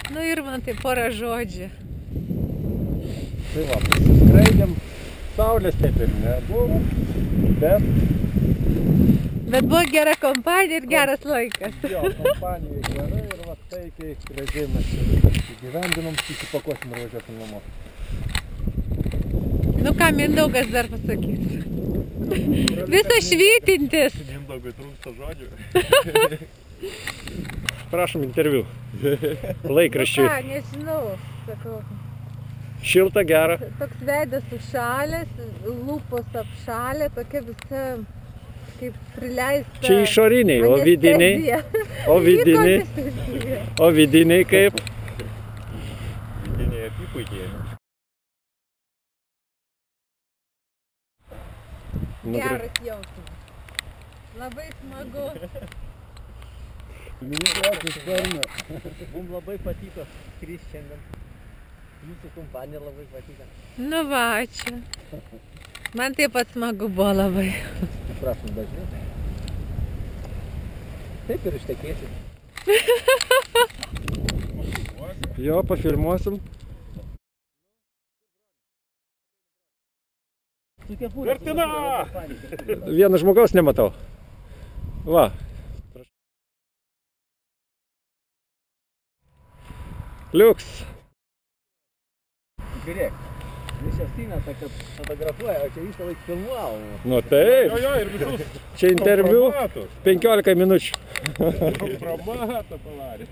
Nu ir man tai porą žodžių. Tai va, skraidėm, saulės taip ir nebuvo, bet buvo gera kompanija ir geras laikas. Jo, kompanija gera ir va taikiai gražiai mes įgyvendinom, įsipakuosim ir važiuosim namo. Nu ką Mindaugas dar pasakys? Visas švytintis. Mindaugui trūksta žodžių. Prašom interviu. Laikraščiui. Ką, nežinau, sakau. Šilta, gera. Toks veidas užšalęs, lūpos apšalę, tokia visa kaip prileista. Čia išoriniai, o vidiniai? O vidiniai kaip? Vidiniai apipuikiai. Geras jausmas. Labai smagu. Mums labai patiko skristi šiandien. Jūsų kompanija labai patiko. Nu va, ačiū. Man taip pat smagu buvo labai. Prašom dažniau. Taip ir ištekėsit. Jo, pafilmuosim. Vertina! Vieno žmogaus nematau. Va. Liuks. Žiūrėk, visas Sina kad fotografuoja, o čia visą laiką filmuavo. Nu taip. Jo, ir visus. Čia interviu 15 minučių. Kompromatą pavarė.